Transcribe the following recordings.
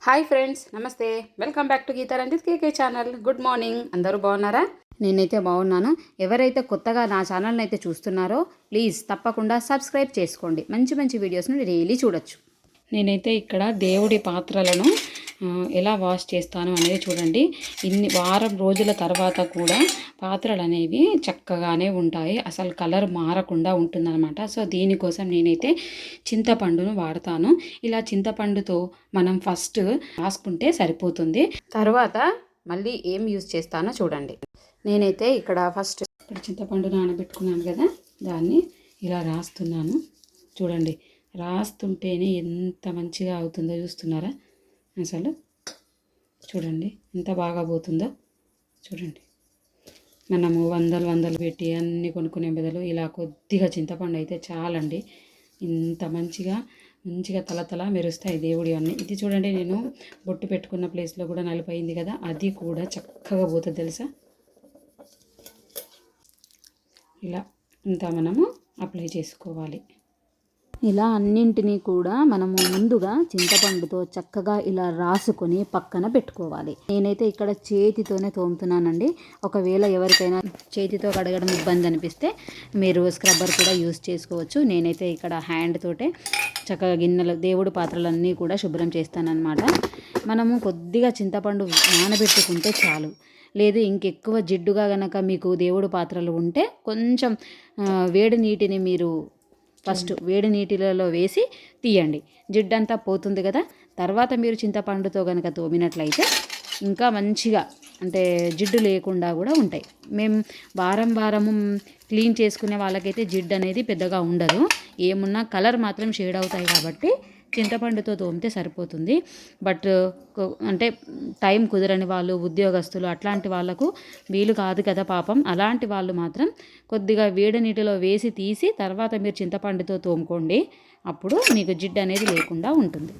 Hi friends, నమస్తే. Welcome back to Geetha Ranjith KK channel. Good morning. అందరూ బాగున్నారా? నేనైతే బాగున్నాను. ఎవరైతే కొత్తగా నా ఛానల్ని అయితే చూస్తున్నారో ప్లీజ్ తప్పకుండా సబ్స్క్రైబ్ చేసుకోండి. మంచి మంచి వీడియోస్ని డైలీ చూడొచ్చు. నేనైతే ఇక్కడ దేవుడి పాత్రలను ఎలా వాష్ చేస్తాను అనేది చూడండి. ఇన్ని వారం రోజుల తర్వాత కూడా పాత్రలు అనేవి చక్కగానే ఉంటాయి, అసలు కలర్ మారకుండా ఉంటుందన్నమాట. సో దీనికోసం నేనైతే చింతపండును వాడతాను. ఇలా చింతపండుతో మనం ఫస్ట్ రాసుకుంటే సరిపోతుంది. తర్వాత మళ్ళీ ఏం యూజ్ చేస్తానో చూడండి. నేనైతే ఇక్కడ ఫస్ట్ చింతపండు నానబెట్టుకున్నాను కదా, దాన్ని ఇలా రాస్తున్నాను. చూడండి, రాస్తుంటేనే ఎంత మంచిగా అవుతుందో చూస్తున్నారా? అసలు చూడండి ఎంత బాగా పోతుందో. చూడండి, మనము వందలు పెట్టి అన్నీ కొనుక్కునే బదులు ఇలా కొద్దిగా చింతపండు అయితే చాలండి. ఇంత మంచిగా తలతల మెరుస్తాయి దేవుడి అన్నీ. ఇది చూడండి, నేను బొట్టు పెట్టుకున్న ప్లేస్లో కూడా నలిపోయింది కదా, అది కూడా చక్కగా పోతుంది తెలుసా. ఇలా ఇంత మనము అప్లై చేసుకోవాలి. ఇలా అన్నింటినీ కూడా మనము ముందుగా చింతపండుతో చక్కగా ఇలా రాసుకొని పక్కన పెట్టుకోవాలి. నేనైతే ఇక్కడ చేతితోనే తోముతున్నానండి. ఒకవేళ ఎవరికైనా చేతితో కడగడం ఇబ్బంది అనిపిస్తే మీరు స్క్రబ్బర్ కూడా యూజ్ చేసుకోవచ్చు. నేనైతే ఇక్కడ హ్యాండ్ తోటే చక్కగా గిన్నెలు, దేవుడి పాత్రలన్నీ కూడా శుభ్రం చేస్తానన్నమాట. మనము కొద్దిగా చింతపండు నానబెట్టుకుంటే చాలు. లేదు ఇంకెక్కువ జిడ్డుగా గనక మీకు దేవుడి పాత్రలు ఉంటే కొంచెం వేడి నీటిని మీరు ఫస్ట్ వేడి నీటిలలో వేసి తీయండి, జిడ్డంతా పోతుంది కదా. తర్వాత మీరు చింతపండుతో కనుక తోమినట్లయితే ఇంకా మంచిగా, అంటే జిడ్డు లేకుండా కూడా ఉంటాయి. మేము వారము క్లీన్ చేసుకునే వాళ్ళకైతే జిడ్డు అనేది పెద్దగా ఉండదు. ఏమున్నా కలర్ మాత్రం షేడ్ అవుతాయి కాబట్టి చింతపండుతో తోమితే సరిపోతుంది. బట్ అంటే టైం కుదరని వాళ్ళు, ఉద్యోగస్తులు, అట్లాంటి వాళ్ళకు వీలు కాదు కదా పాపం. అలాంటి వాళ్ళు మాత్రం కొద్దిగా వేడి నీటిలో వేసి తీసి తర్వాత మీరు చింతపండుతో తోముకోండి. అప్పుడు మీకు జిడ్డు అనేది లేకుండా ఉంటుంది.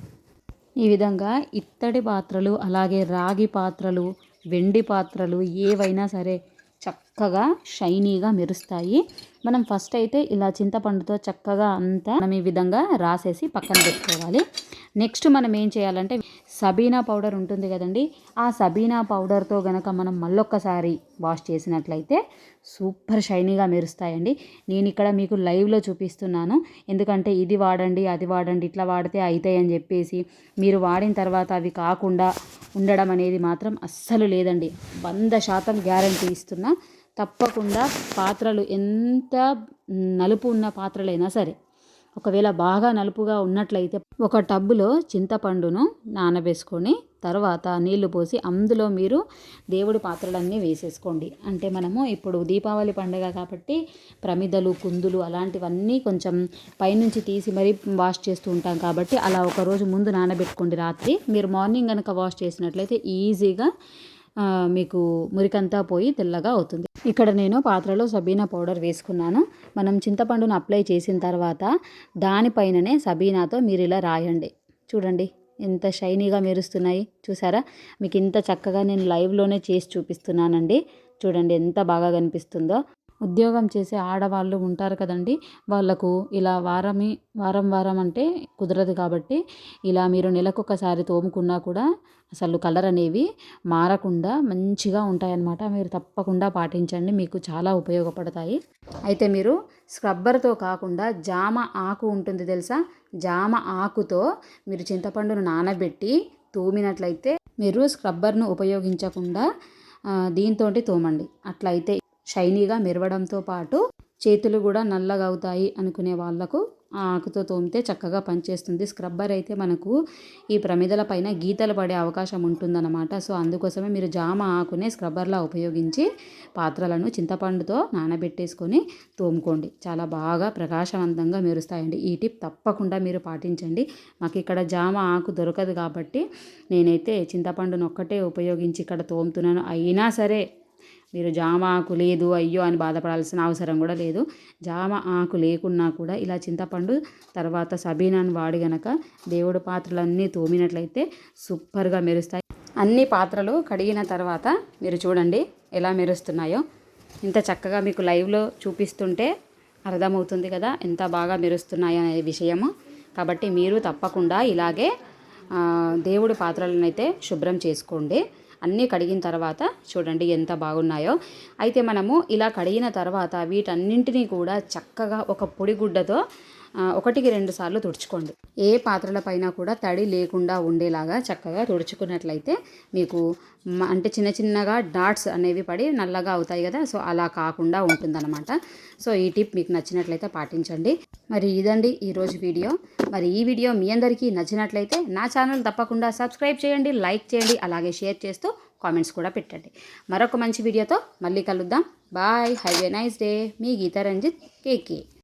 ఈ విధంగా ఇత్తడి పాత్రలు, అలాగే రాగి పాత్రలు, వెండి పాత్రలు ఏవైనా సరే చక్కగా షైనీగా మెరుస్తాయి. మనం ఫస్ట్ అయితే ఇలా చింతపండుతో చక్కగా అంతా మనం ఈ విధంగా రాసేసి పక్కన పెట్టుకోవాలి. నెక్స్ట్ మనం ఏం చేయాలంటే సబీనా పౌడర్ ఉంటుంది కదండి, ఆ సబీనా పౌడర్తో గనక మనం మళ్ళొక్కసారి వాష్ చేసినట్లయితే సూపర్ షైనీగా మెరుస్తాయండి. నేను ఇక్కడ మీకు లైవ్లో చూపిస్తున్నాను. ఎందుకంటే ఇది వాడండి, అది వాడండి, ఇట్లా వాడితే అవుతాయి అని చెప్పేసి మీరు వాడిన తర్వాత అవి కాకుండా ఉండడం అనేది మాత్రం అస్సలు లేదండి. 100% గ్యారంటీ ఇస్తున్నా. తప్పకుండా పాత్రలు ఎంత నలుపు ఉన్న పాత్రలైనా సరే, ఒకవేళ బాగా నలుపుగా ఉన్నట్లయితే ఒక టబ్బులో చింతపండును నానబేసుకొని తర్వాత నీళ్లు పోసి అందులో మీరు దేవుడి పాత్రలన్నీ వేసేసుకోండి. అంటే మనము ఇప్పుడు దీపావళి పండుగ కాబట్టి ప్రమిదలు, కుందులు అలాంటివన్నీ కొంచెం పైనుంచి తీసి మరీ వాష్ చేస్తూ ఉంటాం కాబట్టి అలా ఒకరోజు ముందు నానబెట్టుకోండి రాత్రి. మీరు మార్నింగ్ కనుక వాష్ చేసినట్లయితే ఈజీగా మీకు మురికంతా పోయి తెల్లగా అవుతుంది. ఇక్కడ నేను పాత్రలో సబీనా పౌడర్ వేసుకున్నాను. మనం చింతపండును అప్లై చేసిన తర్వాత దానిపైననే సబీనాతో మీరు ఇలా రాయండి. చూడండి ఎంత షైనీగా మెరుస్తున్నాయి, చూసారా? మీకు ఇంత చక్కగా నేను లైవ్లోనే చేసి చూపిస్తున్నానండి. చూడండి ఎంత బాగా కనిపిస్తుందో. ఉద్యోగం చేసే ఆడవాళ్ళు ఉంటారు కదండి, వాళ్ళకు ఇలా వారం అంటే కుదరదు కాబట్టి ఇలా మీరు నెలకొకసారి తోముకున్నా కూడా అసలు కలర్ అనేవి మారకుండా మంచిగా ఉంటాయన్నమాట. మీరు తప్పకుండా పాటించండి, మీకు చాలా ఉపయోగపడతాయి. అయితే మీరు స్క్రబ్బర్తో కాకుండా జామ ఆకు ఉంటుంది తెలుసా, జామ ఆకుతో మీరు చింతపండును నానబెట్టి తోమినట్లయితే మీరు స్క్రబ్బర్ను ఉపయోగించకుండా దీంతో తోమండి. అట్లయితే షైనీగా మెరవడంతో పాటు చేతులు కూడా నల్లగా అవుతాయి అనుకునే వాళ్లకు ఆ ఆకుతో తోమితే చక్కగా పనిచేస్తుంది. స్క్రబ్బర్ అయితే మనకు ఈ ప్రమిదల పైన గీతలు పడే అవకాశం ఉంటుందన్నమాట. సో అందుకోసమే మీరు జామ ఆకునే స్క్రబ్బర్లా ఉపయోగించి పాత్రలను చింతపండుతో నానబెట్టేసుకొని తోముకోండి. చాలా బాగా ప్రకాశవంతంగా మెరుస్తాయండి. ఈ టిప్ తప్పకుండా మీరు పాటించండి. మాకు ఇక్కడ జామ ఆకు దొరకదు కాబట్టి నేనైతే చింతపండును ఒక్కటే ఉపయోగించి ఇక్కడ తోముతున్నాను. అయినా సరే మీరు జామ ఆకు లేదు అయ్యో అని బాధపడాల్సిన అవసరం కూడా లేదు. జామ ఆకు లేకున్నా కూడా ఇలా చింతపండు తర్వాత సబీనాను వాడి గనక దేవుడి పాత్రలన్నీ తోమినట్లయితే సూపర్గా మెరుస్తాయి. అన్ని పాత్రలు కడిగిన తర్వాత మీరు చూడండి ఎలా మెరుస్తున్నాయో. ఇంత చక్కగా మీకు లైవ్లో చూపిస్తుంటే అర్థమవుతుంది కదా ఎంత బాగా మెరుస్తున్నాయి అనే విషయము. కాబట్టి మీరు తప్పకుండా ఇలాగే దేవుడి పాత్రలను అయితే శుభ్రం చేసుకోండి. అన్నీ కడిగిన తర్వాత చూడండి ఎంత బాగున్నాయో. అయితే మనము ఇలా కడిగిన తర్వాత వీటన్నింటినీ కూడా చక్కగా ఒక పొడిగుడ్డతో 1-2 సార్లు తుడుచుకోండి. ఏ పాత్రలపైన కూడా తడి లేకుండా ఉండేలాగా చక్కగా తుడుచుకున్నట్లయితే మీకు అంటే చిన్న చిన్నగా డాట్స్ అనేవి పడి నల్లగా అవుతాయి కదా, సో అలా కాకుండా ఉంటుందన్నమాట. సో ఈ టిప్ మీకు నచ్చినట్లయితే పాటించండి. మరి ఇదండి ఈరోజు వీడియో. మరి ఈ వీడియో మీ అందరికీ నచ్చినట్లయితే నా ఛానల్ తప్పకుండా సబ్స్క్రైబ్ చేయండి, లైక్ చేయండి, అలాగే షేర్ చేస్తూ కామెంట్స్ కూడా పెట్టండి. మరొక మంచి వీడియోతో మళ్ళీ కలుద్దాం. Bye. Have a nice day. మీ గీతా రంజిత్, కేకే.